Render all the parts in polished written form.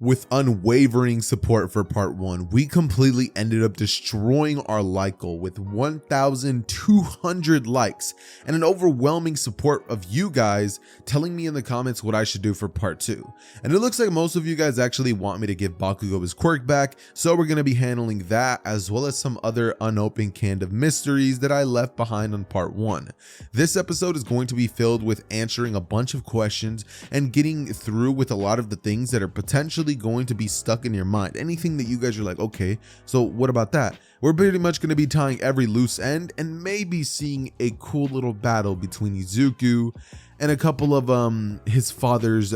With unwavering support for part 1, we completely ended up destroying our like goal with 1,200 likes and an overwhelming support of you guys telling me in the comments what I should do for part 2. And it looks like most of you guys actually want me to give Bakugo his quirk back, so we're going to be handling that as well as some other unopened can of mysteries that I left behind on part 1. This episode is going to be filled with answering a bunch of questions and getting through with a lot of the things that are potentially going to be stuck in your mind. Anything that you guys are like, okay, so what about that? We're pretty much going to be tying every loose end and maybe seeing a cool little battle between Izuku and a couple of his father's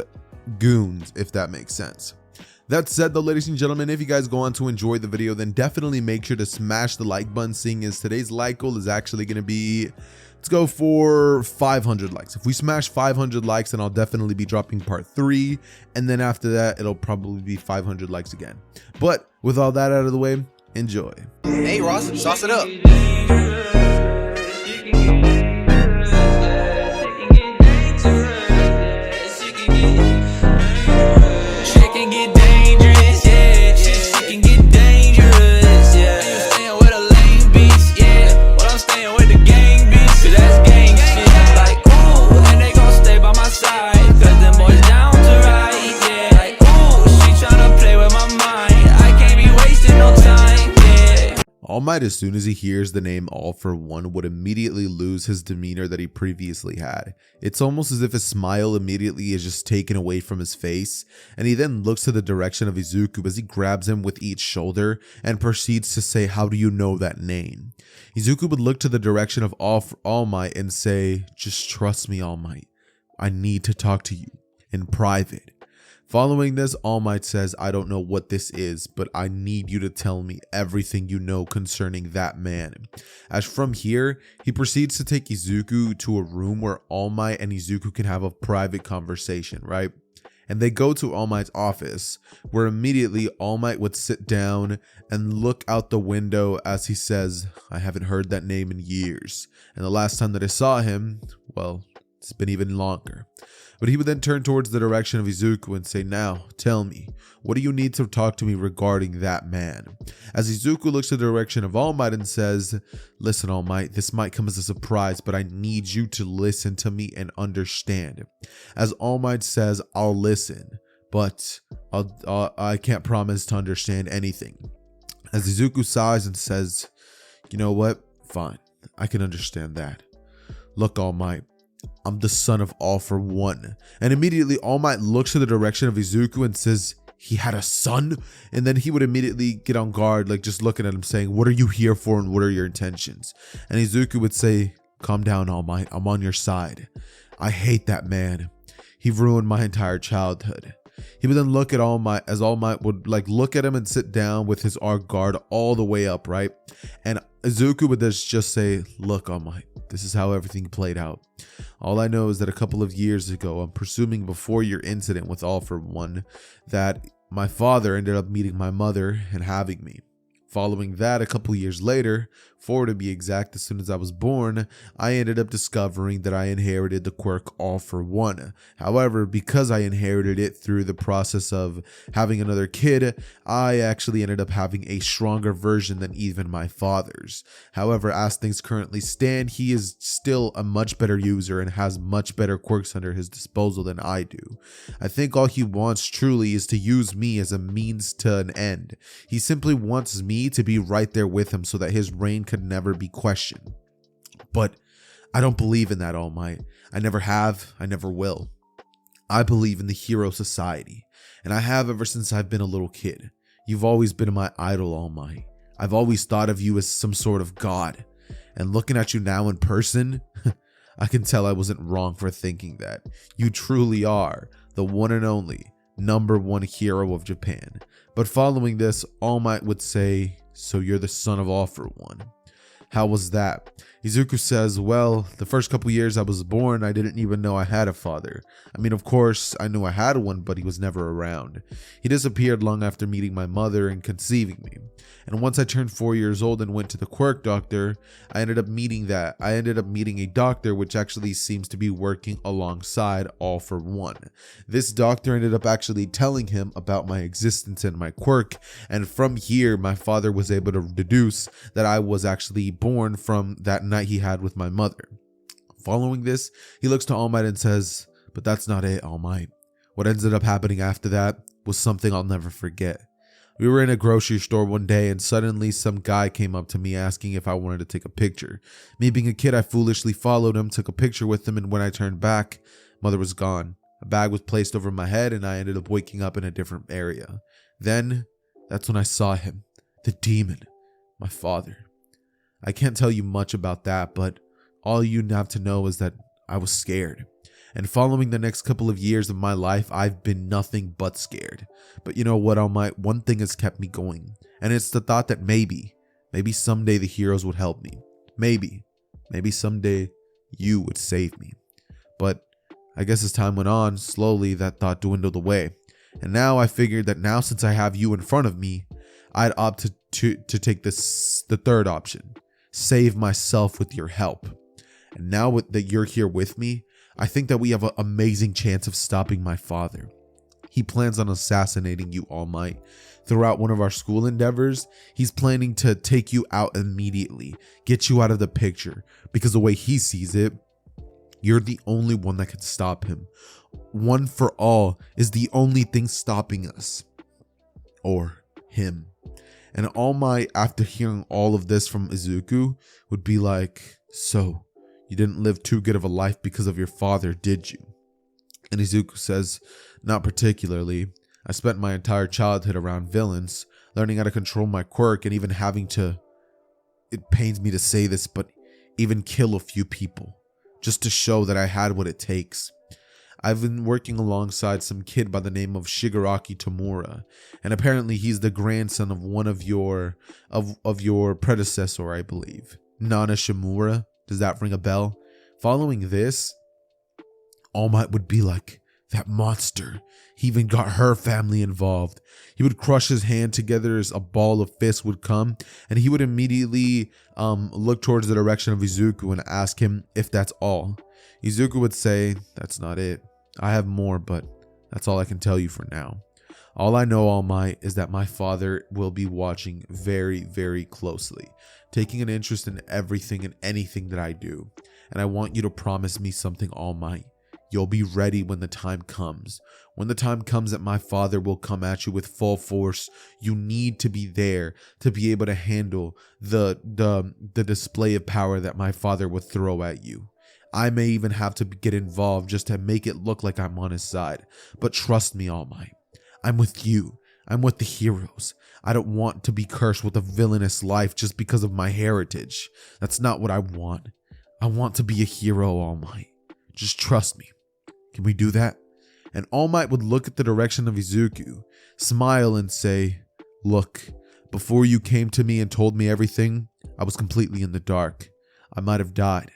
goons, if that makes sense. That said though, ladies and gentlemen, if you guys go on to enjoy the video, then definitely make sure to smash the like button, seeing as today's like goal is actually going to be, let's go for 500 likes. If we smash 500 likes, then I'll definitely be dropping part 3. And then after that, it'll probably be 500 likes again. But with all that out of the way, enjoy. Hey Ross, sauce it up. All Might, as soon as he hears the name All for One, would immediately lose his demeanor that he previously had. It's almost as if his smile immediately is just taken away from his face, and he then looks to the direction of Izuku as he grabs him with each shoulder and proceeds to say, "How do you know that name?" Izuku would look to the direction of All Might and say, "Just trust me, All Might. I need to talk to you in private." Following this, All Might says, "I don't know what this is, but I need you to tell me everything you know concerning that man." As from here, he proceeds to take Izuku to a room where All Might and Izuku can have a private conversation, right? And they go to All Might's office, where immediately All Might would sit down and look out the window as he says, "I haven't heard that name in years. And the last time that I saw him, well, it's been even longer." But he would then turn towards the direction of Izuku and say, "Now, tell me, what do you need to talk to me regarding that man?" As Izuku looks to the direction of All Might and says, "Listen, All Might, this might come as a surprise, but I need you to listen to me and understand." As All Might says, "I'll listen, but I can't promise to understand anything." As Izuku sighs and says, "You know what? Fine, I can understand that. Look, All Might, I'm the son of All for One." And immediately All Might looks to the direction of Izuku and says, "He had a son?" And then he would immediately get on guard, like just looking at him saying, "What are you here for and what are your intentions?" And Izuku would say, "Calm down, All Might. I'm on your side. I hate that man. He ruined my entire childhood." He would then look at All Might, as All Might would like look at him and sit down with his guard all the way up, right? And Izuku would just say, "Look, All Might, this is how everything played out. All I know is that a couple of years ago, I'm presuming before your incident with All for One, that my father ended up meeting my mother and having me. Following that, a couple years later, 4 to be exact, as soon as I was born, I ended up discovering that I inherited the quirk All for One. However, because I inherited it through the process of having another kid, I actually ended up having a stronger version than even my father's. However, as things currently stand, he is still a much better user and has much better quirks under his disposal than I do. I think all he wants truly is to use me as a means to an end. He simply wants me to be right there with him so that his reign could never be questioned. But I don't believe in that, All Might. I never have, I never will. I believe in the hero society, and I have ever since I've been a little kid. You've always been my idol, All Might. I've always thought of you as some sort of god, and looking at you now in person, I can tell I wasn't wrong for thinking that. You truly are the one and only #1 hero of Japan." But following this, All Might would say, "So you're the son of All for One. How was that?" Izuku says, well, the first couple years I was born, I didn't even know I had a father. I mean, of course, I knew I had one, but he was never around. He disappeared long after meeting my mother and conceiving me. And once I turned 4 years old and went to the quirk doctor, I ended up meeting a doctor which actually seems to be working alongside All for One. This doctor ended up actually telling him about my existence and my quirk, and from here my father was able to deduce that I was actually born from that night he had with my mother. Following this, he looks to All Might and says, but that's not it, All Might. What ended up happening after that was something I'll never forget. We were in a grocery store one day and suddenly some guy came up to me asking if I wanted to take a picture. Me being a kid, I foolishly followed him, took a picture with him, and when I turned back, mother was gone. A bag was placed over my head and I ended up waking up in a different area. Then, that's when I saw him, the demon, my father. I can't tell you much about that, but all you have to know is that I was scared. And following the next couple of years of my life, I've been nothing but scared. But you know what, All Might? One thing has kept me going. And it's the thought that maybe someday the heroes would help me. Maybe someday you would save me. But I guess as time went on, slowly that thought dwindled away. And now I figured that since I have you in front of me, I'd opt to take the third option. Save myself with your help. And now that you're here with me, I think that we have an amazing chance of stopping my father. He plans on assassinating you, All Might. Throughout one of our school endeavors, he's planning to take you out immediately, get you out of the picture, because the way he sees it, you're the only one that can stop him. One for all is the only thing stopping us. Or him. And All Might, after hearing all of this from Izuku, would be like, so, you didn't live too good of a life because of your father, did you? And Izuku says, not particularly. I spent my entire childhood around villains, learning how to control my quirk and even having to, it pains me to say this, but even kill a few people, just to show that I had what it takes. I've been working alongside some kid by the name of Shigaraki Tamura, and apparently he's the grandson of one of your predecessor, I believe. Nana Shimura. Does that ring a bell? Following this, All Might would be like, that monster. He even got her family involved. He would crush his hand together as a ball of fists would come, and he would immediately look towards the direction of Izuku and ask him if that's all. Izuku would say, that's not it. I have more, but that's all I can tell you for now. All I know, All Might, is that my father will be watching very, very closely, taking an interest in everything and anything that I do. And I want you to promise me something, All Might. You'll be ready when the time comes. When the time comes that my father will come at you with full force, you need to be there to be able to handle the display of power that my father would throw at you. I may even have to get involved just to make it look like I'm on his side. But trust me, All Might. I'm with you. I'm with the heroes. I don't want to be cursed with a villainous life just because of my heritage. That's not what I want. I want to be a hero, All Might. Just trust me. Can we do that? And All Might would look at the direction of Izuku, smile and say, look, before you came to me and told me everything, I was completely in the dark. I might have died.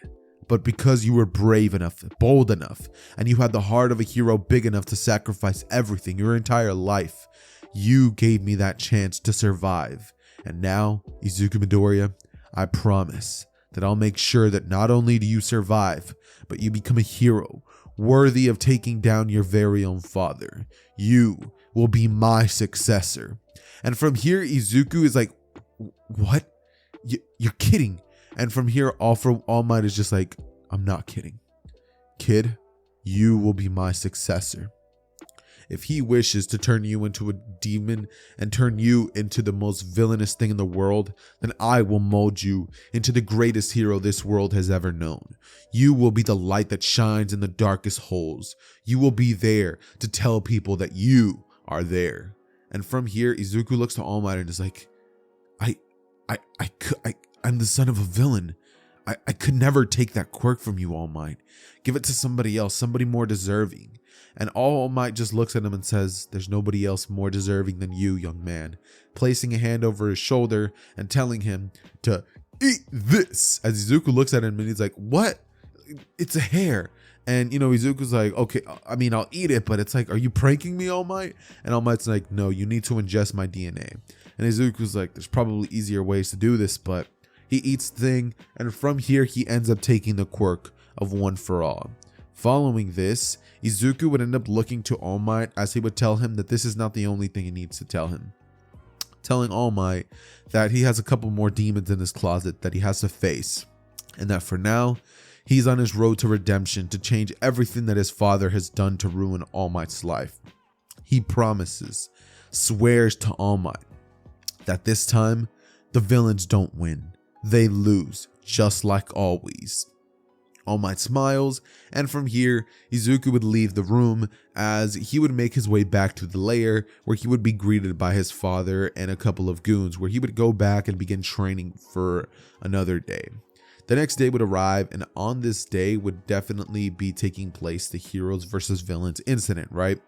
But because you were brave enough, bold enough, and you had the heart of a hero big enough to sacrifice everything, your entire life, you gave me that chance to survive. And now, Izuku Midoriya, I promise that I'll make sure that not only do you survive, but you become a hero worthy of taking down your very own father. You will be my successor. And from here, Izuku is like, what? You're kidding. And from here, All Might is just like, I'm not kidding. Kid, you will be my successor. If he wishes to turn you into a demon and turn you into the most villainous thing in the world, then I will mold you into the greatest hero this world has ever known. You will be the light that shines in the darkest holes. You will be there to tell people that you are there. And from here, Izuku looks to All Might and is like, I'm the son of a villain. I could never take that quirk from you, All Might. Give it to somebody else, somebody more deserving. And All Might just looks at him and says, there's nobody else more deserving than you, young man. Placing a hand over his shoulder and telling him to eat this. As Izuku looks at him and he's like, what? It's a hair. And, Izuku's like, okay, I mean, I'll eat it, but it's like, are you pranking me, All Might? And All Might's like, no, you need to ingest my DNA. And Izuku's like, there's probably easier ways to do this, but he eats the thing. And from here, he ends up taking the quirk of One for All. Following this, Izuku would end up looking to All Might as he would tell him that this is not the only thing he needs to tell him. Telling All Might that he has a couple more demons in his closet that he has to face. And that for now, he's on his road to redemption to change everything that his father has done to ruin All Might's life. He promises, swears to All Might that this time, the villains don't win. They lose, just like always. All Might smiles, and from here, Izuku would leave the room as he would make his way back to the lair where he would be greeted by his father and a couple of goons, where he would go back and begin training for another day. The next day would arrive, and on this day would definitely be taking place the heroes versus villains incident, right?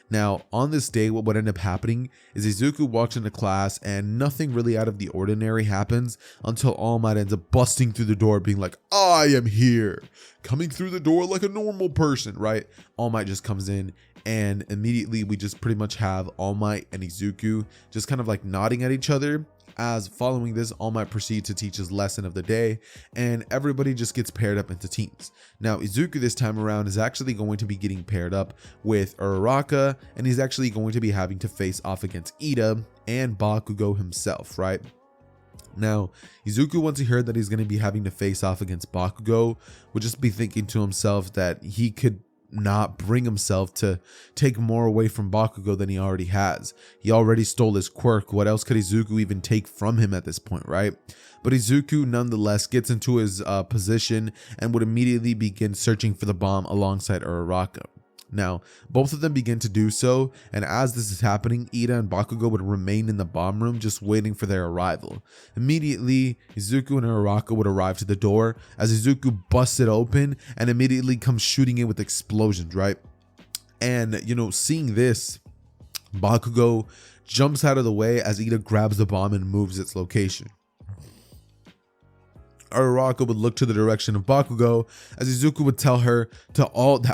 Now, on this day, what would end up happening is Izuku walks into class and nothing really out of the ordinary happens until All Might ends up busting through the door being like, I am here, coming through the door like a normal person, right? All Might just comes in and immediately we just pretty much have All Might and Izuku just kind of like nodding at each other. As following this, All Might proceeds to teach his lesson of the day, and everybody just gets paired up into teams. Now, Izuku this time around is actually going to be getting paired up with Uraraka, and he's actually going to be having to face off against Ida and Bakugo himself, right? Now, Izuku, once he heard that he's going to be having to face off against Bakugo, would just be thinking to himself that he could not bring himself to take more away from Bakugo than he already has. He already stole his quirk. What else could Izuku even take from him at this point, right? But Izuku nonetheless gets into his position and would immediately begin searching for the bomb alongside Uraraka. Now, both of them begin to do so, and as this is happening, Ida and Bakugo would remain in the bomb room just waiting for their arrival. Immediately, Izuku and Uraraka would arrive to the door as Izuku busts it open and immediately comes shooting in with explosions, right? And, seeing this, Bakugo jumps out of the way as Ida grabs the bomb and moves its location. Uraraka would look to the direction of Bakugo as Izuku would tell her that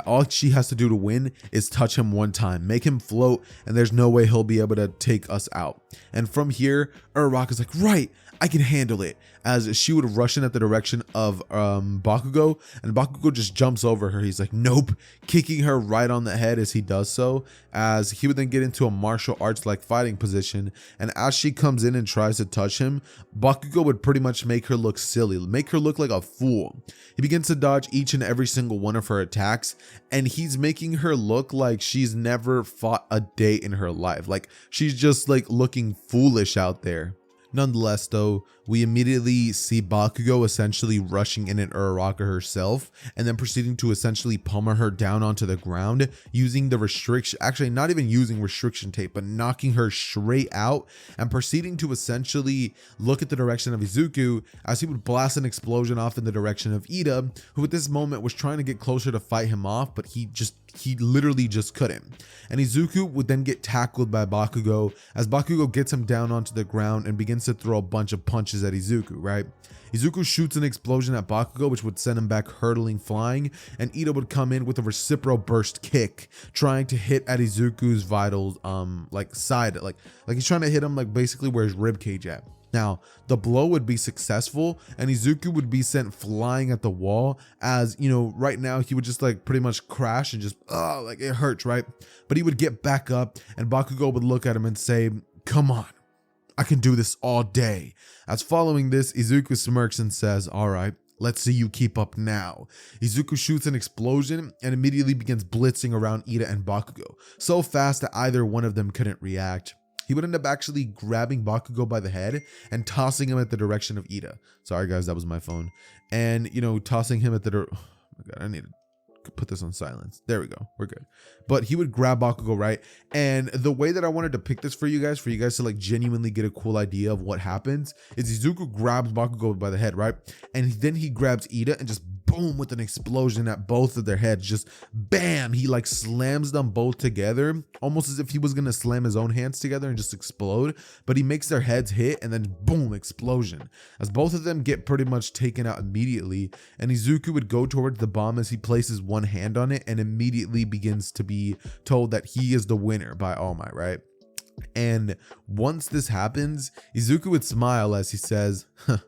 all she has to do to win is touch him one time, make him float, and there's no way he'll be able to take us out. And from here, Uraraka's like, right, I can handle it, as she would rush in at the direction of Bakugo, and Bakugo just jumps over her. He's like, nope, kicking her right on the head as he does so, as he would then get into a martial arts like fighting position, and as she comes in and tries to touch him, Bakugo would pretty much make her look silly, make her look like a fool. He begins to dodge each and every single one of her attacks, and he's making her look like she's never fought a day in her life, like she's just like looking foolish out there. Nonetheless, though, we immediately see Bakugo essentially rushing in at Uraraka herself and then proceeding to essentially pummel her down onto the ground using the restriction, actually not even using restriction tape, but knocking her straight out and proceeding to essentially look at the direction of Izuku as he would blast an explosion off in the direction of Ida, who at this moment was trying to get closer to fight him off, but he literally just couldn't. And Izuku would then get tackled by Bakugo as Bakugo gets him down onto the ground and begins to throw a bunch of punches at Izuku, right? Izuku shoots an explosion at Bakugo, which would send him back hurtling flying, and Ida would come in with a reciprocal burst kick, trying to hit at Izuku's vital side, like he's trying to hit him like basically where his rib cage at. Now, the blow would be successful and Izuku would be sent flying at the wall as, right now he would just like pretty much crash and just, like it hurts, right? But he would get back up and Bakugo would look at him and say, come on, I can do this all day. As following this, Izuku smirks and says, all right, let's see you keep up now. Izuku shoots an explosion and immediately begins blitzing around Ida and Bakugo, so fast that either one of them couldn't react. He would end up actually grabbing Bakugo by the head and tossing him at the direction of Ida. Sorry guys, that was my phone. And, tossing him at oh my God, I need to put this on silence. There we go, we're good. But he would grab Bakugo, right? And the way that I wanted to pick this for you guys to like genuinely get a cool idea of what happens is Izuku grabs Bakugo by the head, right? And then he grabs Ida and just boom with an explosion at both of their heads. Just bam, he like slams them both together, almost as if he was gonna slam his own hands together and just explode, but he makes their heads hit and then boom, explosion, as both of them get pretty much taken out immediately. And Izuku would go towards the bomb as he places one hand on it and immediately begins to be told that he is the winner by All Might, right? And once this happens, Izuku would smile as he says, huh,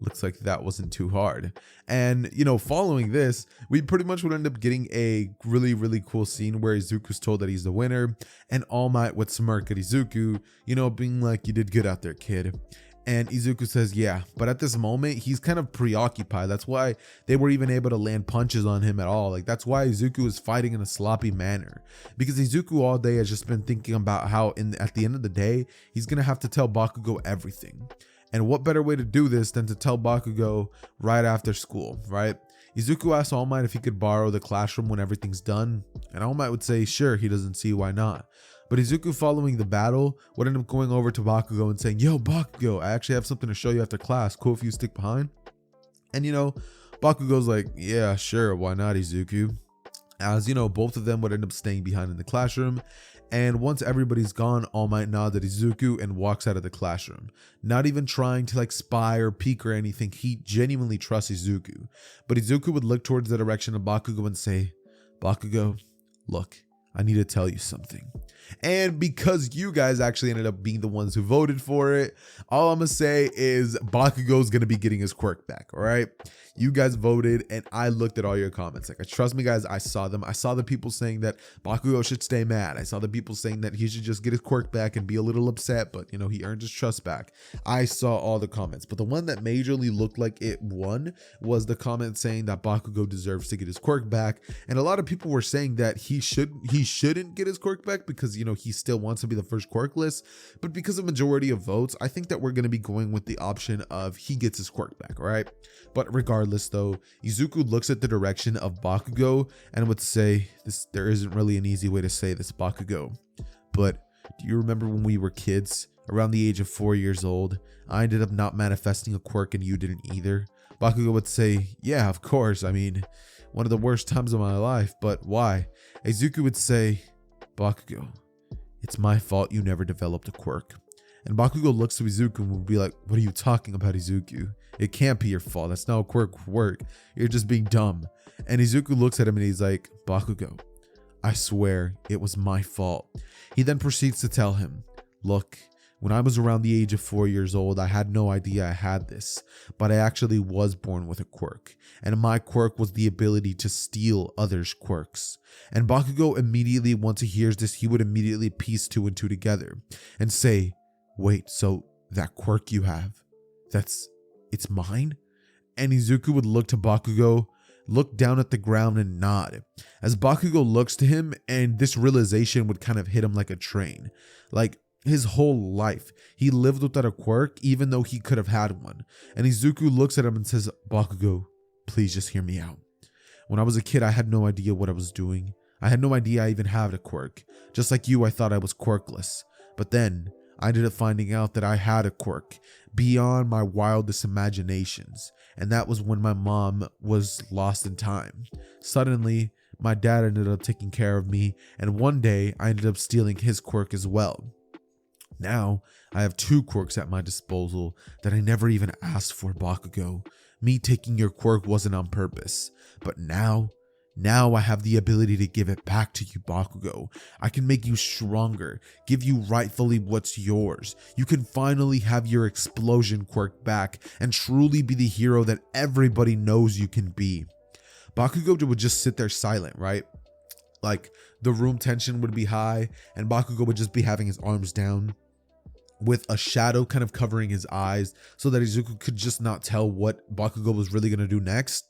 looks like that wasn't too hard. And, you know, following this, we pretty much would end up getting a really, really cool scene where Izuku's told that he's the winner, and All Might would smirk at Izuku, you know, being like, you did good out there, kid. And Izuku says, yeah, but at this moment, he's kind of preoccupied. That's why they were even able to land punches on him at all. Like, that's why Izuku is fighting in a sloppy manner. Because Izuku all day has just been thinking about how at the end of the day, he's going to have to tell Bakugo everything. And what better way to do this than to tell Bakugo right after school, right? Izuku asks All Might if he could borrow the classroom when everything's done. And All Might would say, sure, he doesn't see why not. But Izuku, following the battle, would end up going over to Bakugo and saying, yo, Bakugo, I actually have something to show you after class. Cool if you stick behind? And, you know, Bakugo's like, yeah, sure, why not, Izuku? As, you know, both of them would end up staying behind in the classroom. And once everybody's gone, All Might nods at Izuku and walks out of the classroom. Not even trying to like spy or peek or anything, he genuinely trusts Izuku. But Izuku would look towards the direction of Bakugo and say, Bakugo, look, I need to tell you something. And because you guys actually ended up being the ones who voted for it, all I'm gonna say is Bakugo's gonna be getting his quirk back, all right? You guys voted, and I looked at all your comments. Like, trust me, guys, I saw them. I saw the people saying that Bakugo should stay mad. I saw the people saying that he should just get his quirk back and be a little upset, but, you know, he earned his trust back. I saw all the comments, but the one that majorly looked like it won was the comment saying that Bakugo deserves to get his quirk back. And a lot of people were saying that he shouldn't get his quirk back because, you know, he still wants to be the first quirkless. But because of majority of votes, I think that we're going to be going with the option of he gets his quirk back, all right? But regardless though, Izuku looks at the direction of Bakugo and would say, there isn't really an easy way to say this, Bakugo, but do you remember when we were kids, around the age of 4 years old, I ended up not manifesting a quirk and you didn't either? Bakugo would say, yeah, of course, I mean, one of the worst times of my life, but why? Izuku would say, Bakugo, it's my fault you never developed a quirk. And Bakugo looks to Izuku and would be like, what are you talking about, Izuku? It can't be your fault. That's not how quirk work. You're just being dumb. And Izuku looks at him and he's like, Bakugo, I swear it was my fault. He then proceeds to tell him, look, when I was around the age of 4 years old, I had no idea I had this, but I actually was born with a quirk. And my quirk was the ability to steal others' quirks. And Bakugo immediately, once he hears this, he would immediately piece two and two together and say, wait, so that quirk you have, it's mine? And Izuku would look to Bakugo, look down at the ground and nod. As Bakugo looks to him, and this realization would kind of hit him like a train. Like, his whole life, he lived without a quirk, even though he could have had one. And Izuku looks at him and says, Bakugo, please just hear me out. When I was a kid, I had no idea what I was doing. I had no idea I even had a quirk. Just like you, I thought I was quirkless. But then, I ended up finding out that I had a quirk beyond my wildest imaginations. And that was when my mom was lost in time. Suddenly, my dad ended up taking care of me, and one day I ended up stealing his quirk as well. Now, I have two quirks at my disposal that I never even asked for, Bakugo. Me taking your quirk wasn't on purpose, but now I have the ability to give it back to you, Bakugo. I can make you stronger, give you rightfully what's yours. You can finally have your explosion quirk back and truly be the hero that everybody knows you can be. Bakugo would just sit there silent, right? Like, the room tension would be high and Bakugo would just be having his arms down with a shadow kind of covering his eyes so that Izuku could just not tell what Bakugo was really going to do next.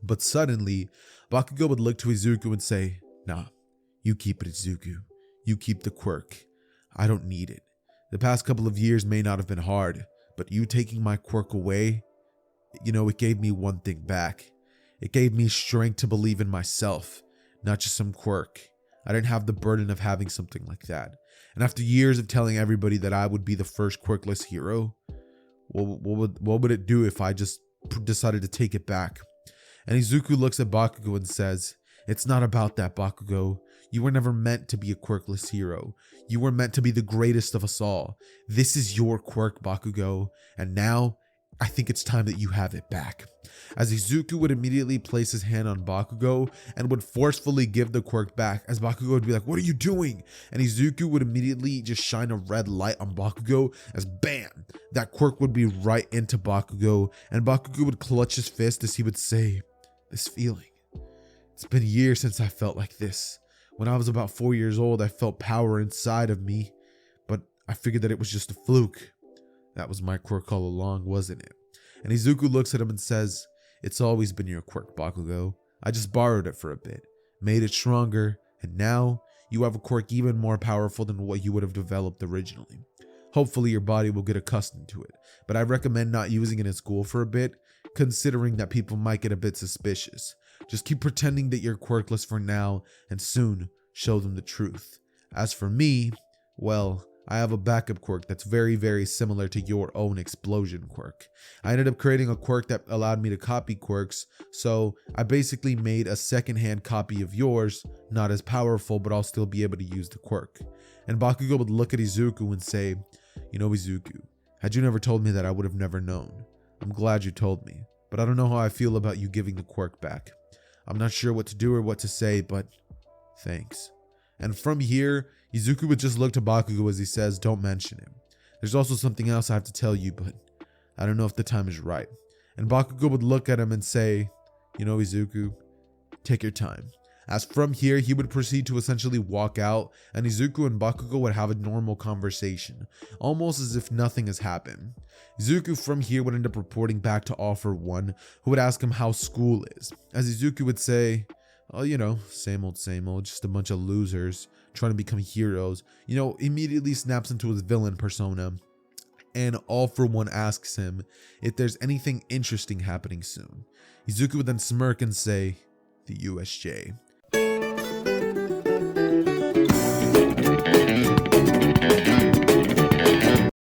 But suddenly, Bakugo would look to Izuku and say, nah, you keep it, Izuku. You keep the quirk. I don't need it. The past couple of years may not have been hard, but you taking my quirk away, you know, it gave me one thing back. It gave me strength to believe in myself, not just some quirk. I didn't have the burden of having something like that. And after years of telling everybody that I would be the first quirkless hero, what would it do if I just decided to take it back? And Izuku looks at Bakugo and says, "It's not about that, Bakugo. You were never meant to be a quirkless hero. You were meant to be the greatest of us all. This is your quirk, Bakugo, and now I think it's time that you have it back." As Izuku would immediately place his hand on Bakugo and would forcefully give the quirk back, as Bakugo would be like, "What are you doing?" And Izuku would immediately just shine a red light on Bakugo, as bam, that quirk would be right into Bakugo, and Bakugo would clutch his fist as he would say, "This feeling. It's been years since I felt like this. When I was about 4 years old, I felt power inside of me, but I figured that it was just a fluke. That was my quirk all along, wasn't it?" And Izuku looks at him and says, "It's always been your quirk, Bakugo. I just borrowed it for a bit, made it stronger, and now you have a quirk even more powerful than what you would have developed originally. Hopefully your body will get accustomed to it, but I recommend not using it in school for a bit, considering that people might get a bit suspicious. Just keep pretending that you're quirkless for now, and soon show them the truth. As for me, well, I have a backup quirk that's very, very similar to your own explosion quirk. I ended up creating a quirk that allowed me to copy quirks, so I basically made a secondhand copy of yours, not as powerful, but I'll still be able to use the quirk." And Bakugo would look at Izuku and say, "You know, Izuku, had you never told me that, I would have never known. I'm glad you told me, but I don't know how I feel about you giving the quirk back. I'm not sure what to do or what to say, but thanks." And from here, Izuku would just look to Bakugo as he says, "Don't mention him. There's also something else I have to tell you, but I don't know if the time is right." And Bakugo would look at him and say, "You know, Izuku, take your time." As from here, he would proceed to essentially walk out, and Izuku and Bakugo would have a normal conversation, almost as if nothing has happened. Izuku from here would end up reporting back to All For One, who would ask him how school is, as Izuku would say, "Oh, you know, same old, just a bunch of losers trying to become heroes." You know, immediately snaps into his villain persona. And All For One asks him if there's anything interesting happening soon. Izuku would then smirk and say, "The USJ."